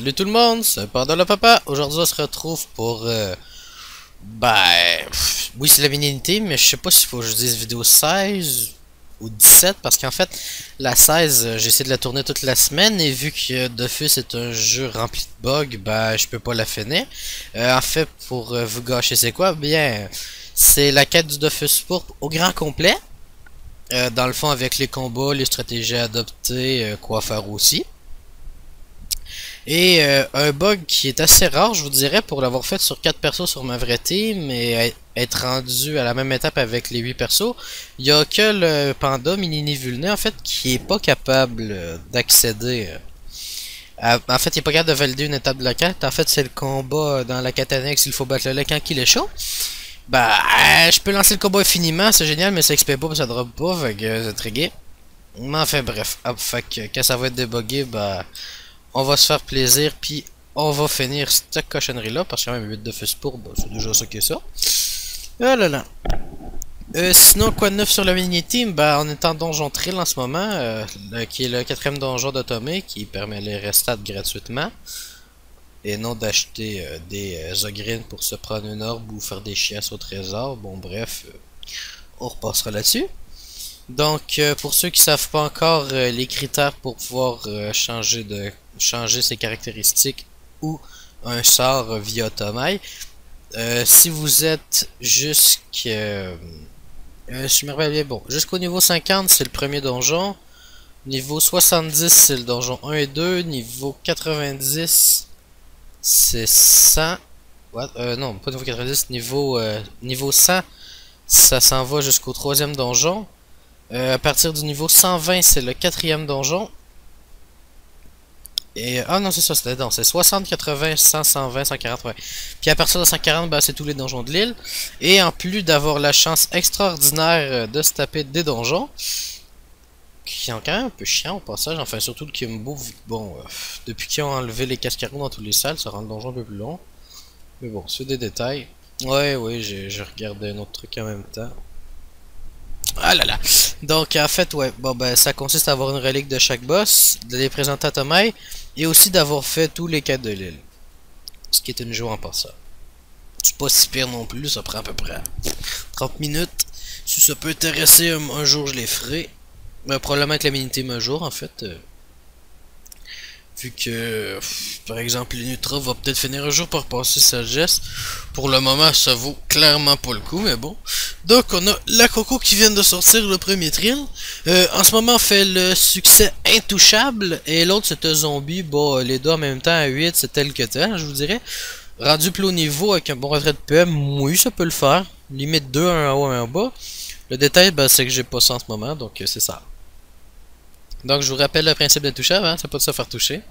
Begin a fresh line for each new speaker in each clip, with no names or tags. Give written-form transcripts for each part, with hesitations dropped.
Salut tout le monde, c'est Panda le Papa. Aujourd'hui on se retrouve pour oui c'est la mini-unité, mais je sais pas s'il faut que je dise vidéo 16 ou 17 parce qu'en fait la 16 j'ai essayé de la tourner toute la semaine et vu que Dofus est un jeu rempli de bugs, je peux pas la finir. En fait pour vous gâcher c'est quoi? Bien c'est la quête du Dofus pourpre au grand complet. Dans le fond avec les combats, les stratégies à adopter, quoi faire aussi. Et un bug qui est assez rare, je vous dirais, pour l'avoir fait sur 4 persos sur ma vraie team et être rendu à la même étape avec les 8 persos, il y a que le panda Minini Vulné en fait qui est pas capable d'accéder. En fait, il est pas capable de valider une étape de la quête. En fait, c'est le combat dans la quête annexe, il faut battre le lait quand il est chaud. Je peux lancer le combat infiniment, c'est génial, mais ça XP pas, ça drop pas, fait que c'est très gay. Mais enfin, bref, hop, fait que quand ça va être débugué, on va se faire plaisir, puis on va finir cette cochonnerie là, parce que quand même 8 de fus pour, c'est déjà ça que ça. Oh là là. Sinon, quoi de neuf sur la mini-team? On est en donjon Trill en ce moment, qui est le 4ème donjon d'Otome, qui permet les restats gratuitement. Et non d'acheter des ogrines pour se prendre une orbe ou faire des chiasses au trésor. Bon bref, on repassera là-dessus. Donc pour ceux qui savent pas encore les critères pour pouvoir changer ses caractéristiques ou un sort via Otomai, si vous êtes jusqu'au niveau 50 c'est le premier donjon, niveau 70 c'est le donjon 1 et 2, niveau 90 c'est 100. Non, pas niveau 90, niveau 100, ça s'en va jusqu'au 3ème donjon. À partir du niveau 120, c'est le 4ème donjon. Et non, c'est ça, c'est 60, 80, 100, 120, 140, ouais. Puis à partir de 140, c'est tous les donjons de l'île. Et en plus d'avoir la chance extraordinaire de se taper des donjons, qui sont quand même un peu chiants au passage, enfin surtout le Kimbo, depuis qu'ils ont enlevé les cascarons dans tous les salles, ça rend le donjon un peu plus long. Mais bon, c'est des détails. Ouais, j'ai regardé un autre truc en même temps. Ah là là! Donc en fait, ouais, ça consiste à avoir une relique de chaque boss, de les présenter à Tomei, et aussi d'avoir fait tous les quêtes de l'île. Ce qui est une joie en passant. C'est pas si pire non plus, ça prend à peu près 30 minutes. Si ça peut intéresser, un jour je les ferai. Probablement avec la mini-team un jour en fait. Vu que, par exemple, Nutra va peut-être finir un jour par passer sa geste. Pour le moment, ça vaut clairement pas le coup, mais bon. Donc, on a la Coco qui vient de sortir le premier Trill. En ce moment, on fait le succès intouchable. Et l'autre, c'était Zombie. Les deux en même temps à 8, c'est tel que tel, je vous dirais. Rendu plus haut niveau avec un bon retrait de PM, oui, ça peut le faire. Limite 2, un en haut, un en bas. Le détail, c'est que j'ai pas ça en ce moment, donc c'est ça. Donc je vous rappelle le principe d'intouchable, hein, c'est pas de se faire toucher.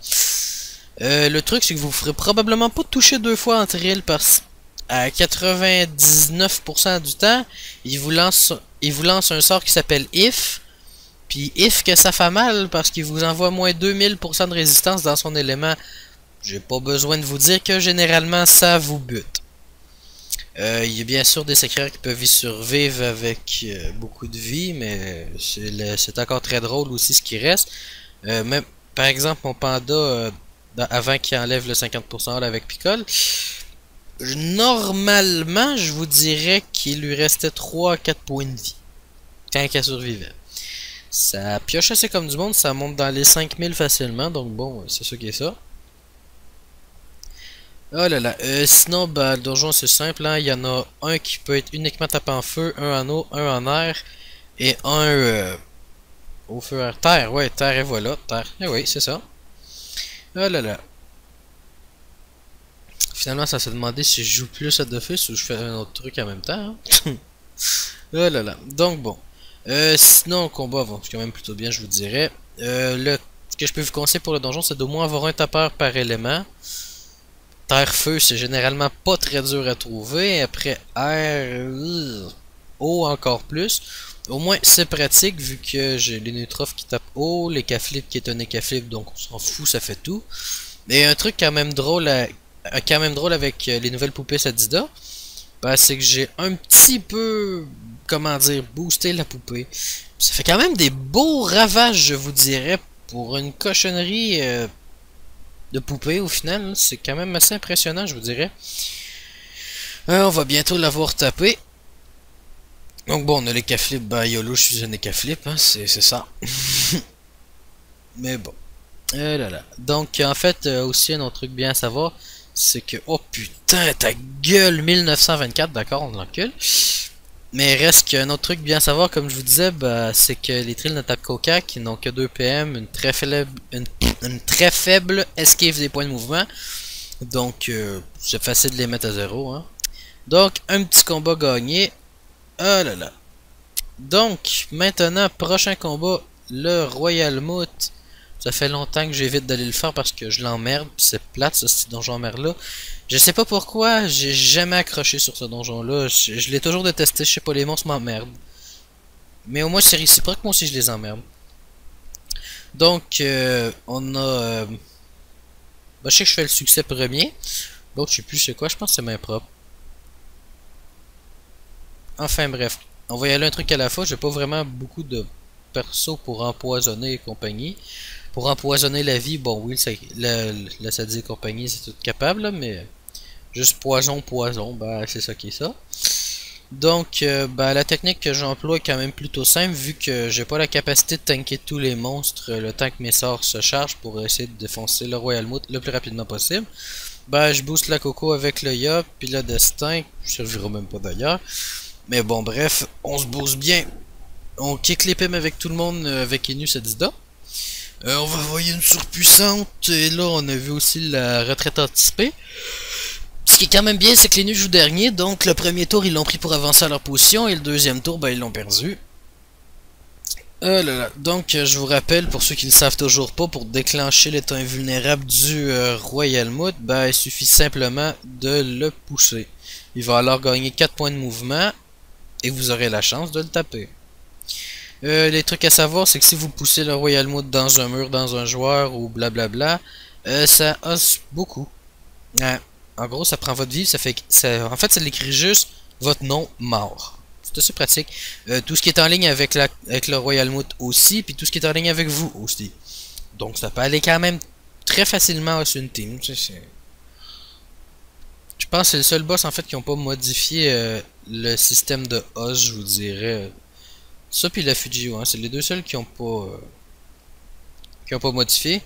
Le truc c'est que vous ferez probablement pas toucher deux fois en Trill parce à 99% du temps, il vous lance un sort qui s'appelle If. Puis If que ça fait mal parce qu'il vous envoie moins 2000% de résistance dans son élément. J'ai pas besoin de vous dire que généralement ça vous bute. Il y a bien sûr des secrets qui peuvent y survivre avec beaucoup de vie, mais c'est encore très drôle aussi ce qui reste. Même, par exemple, mon panda, avant qu'il enlève le 50% avec Picole, normalement, je vous dirais qu'il lui restait 3 à 4 points de vie quand il survivait. Ça pioche assez comme du monde, ça monte dans les 5000 facilement, donc bon, c'est ça qui est ça. Oh là là, sinon le donjon c'est simple, hein. Il y en a un qui peut être uniquement tapé en feu, un en eau, un en air, et un au feu air, terre, ouais, terre et voilà, terre, et oui, c'est ça. Oh là là. Finalement ça s'est demandé si je joue plus à Dofus ou je fais un autre truc en même temps, hein. Oh là là, donc bon. Sinon combat, c'est quand même plutôt bien je vous dirais. Ce que je peux vous conseiller pour le donjon c'est d'au moins avoir un tapeur par élément. Terre-feu, c'est généralement pas très dur à trouver. Après, air, eau encore plus. Au moins, c'est pratique vu que j'ai les Neutrophes qui tapent eau, les Caflips qui est un Écaflip, donc on s'en fout, ça fait tout. Et un truc quand même drôle, avec les nouvelles poupées Sadida, c'est que j'ai un petit peu, comment dire, boosté la poupée. Ça fait quand même des beaux ravages, je vous dirais, pour une cochonnerie de poupée au final. C'est quand même assez impressionnant, je vous dirais. On va bientôt l'avoir tapé. Donc bon, on a les K-Flip, bah YOLO, je suis un K-Flip, hein, c'est ça. Mais bon. Là là. Donc en fait, aussi un autre truc bien à savoir, c'est que... Oh putain, ta gueule, 1924, d'accord, on l'encule. Mais il reste qu'un autre truc bien à savoir, comme je vous disais, bah, c'est que les trilles n'attaquent qu'au qui n'ont que 2 PM, une très faible esquive des points de mouvement. Donc c'est facile de les mettre à 0. Hein. Donc un petit combat gagné. Ah là là. Donc maintenant, prochain combat, le Royal Moot. Ça fait longtemps que j'évite d'aller le faire parce que je l'emmerde, puis c'est plate ce petit donjon mer là. Je sais pas pourquoi, j'ai jamais accroché sur ce donjon là. Je l'ai toujours détesté, je sais pas, les monstres m'emmerdent. Mais au moins c'est réciproque, moi aussi je les emmerde. Donc on a... Bah, je sais que je fais le succès premier. Donc je sais plus c'est quoi, je pense que c'est main propre. Enfin bref, on va y aller un truc à la fois, j'ai pas vraiment beaucoup de perso pour empoisonner et compagnie. Pour empoisonner la vie, bon oui, la sadie et compagnie, c'est tout capable, là, mais juste poison, bah c'est ça qui est ça. Donc, bah, la technique que j'emploie est quand même plutôt simple, vu que j'ai pas la capacité de tanker tous les monstres le temps que mes sorts se chargent pour essayer de défoncer le Royal Moot le plus rapidement possible. Bah, je booste la coco avec le Yop, puis le destin, je servira même pas d'ailleurs. Mais bon, bref, on se booste bien. On kick les PM avec tout le monde, avec Enus Adida. On va envoyer une surpuissante, et là on a vu aussi la retraite anticipée. Ce qui est quand même bien, c'est que les nus jouent dernier, donc le premier tour ils l'ont pris pour avancer à leur position, et le deuxième tour, ben ils l'ont perdu. Là là. Donc je vous rappelle, pour ceux qui ne le savent toujours pas, pour déclencher l'état invulnérable du Royal Moot, ben il suffit simplement de le pousser. Il va alors gagner 4 points de mouvement, et vous aurez la chance de le taper. Les trucs à savoir, c'est que si vous poussez le Royal Moot dans un mur, dans un joueur ou blablabla, ça osse beaucoup. En gros, ça prend votre vie, ça fait que en fait, ça l'écrit juste votre nom mort. C'est assez pratique. Tout ce qui est en ligne avec le Royal Moot aussi, puis tout ce qui est en ligne avec vous aussi. Donc, ça peut aller quand même très facilement sur une team. Je pense que c'est le seul boss en fait qui n'ont pas modifié le système de os, je vous dirais. Ça puis la Fujio, hein, c'est les deux seuls qui ont pas modifié.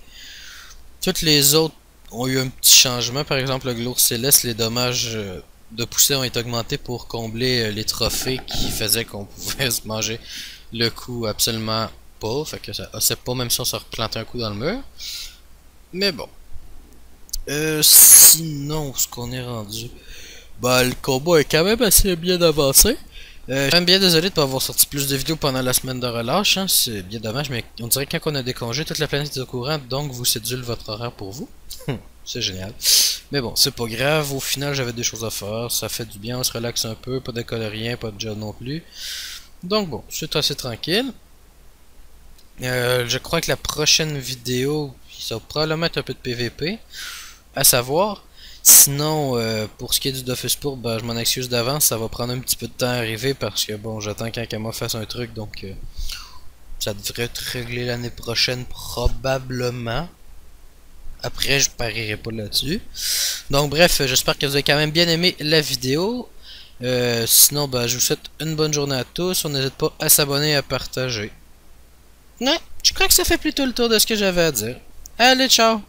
Toutes les autres ont eu un petit changement. Par exemple, le Glour Céleste, les dommages de poussée ont été augmentés pour combler les trophées qui faisaient qu'on pouvait se manger le coup absolument pas. Fait que ça c'est pas même si on se replantait un coup dans le mur. Mais bon. Sinon, ce qu'on est rendu, bah le combat est quand même assez bien avancé. Je suis même bien désolé de ne pas avoir sorti plus de vidéos pendant la semaine de relâche, hein. C'est bien dommage, mais on dirait que quand on a des congés, toute la planète est au courant, donc vous cédule votre horaire pour vous. C'est génial. Mais bon, c'est pas grave, au final j'avais des choses à faire, ça fait du bien, on se relaxe un peu, pas d'école rien, pas de job non plus. Donc bon, c'est assez tranquille. Je crois que la prochaine vidéo, ça va probablement être un peu de PVP, à savoir... Sinon, pour ce qui est du Dofus Pourpre, bah, je m'en excuse d'avance, ça va prendre un petit peu de temps à arriver parce que bon, j'attends qu'Akama fasse un truc, donc ça devrait être réglé l'année prochaine probablement. Après, je parierai pas là-dessus. Donc bref, j'espère que vous avez quand même bien aimé la vidéo. Sinon, bah, je vous souhaite une bonne journée à tous. On n'hésite pas à s'abonner et à partager. Ouais, je crois que ça fait plutôt le tour de ce que j'avais à dire. Allez, ciao!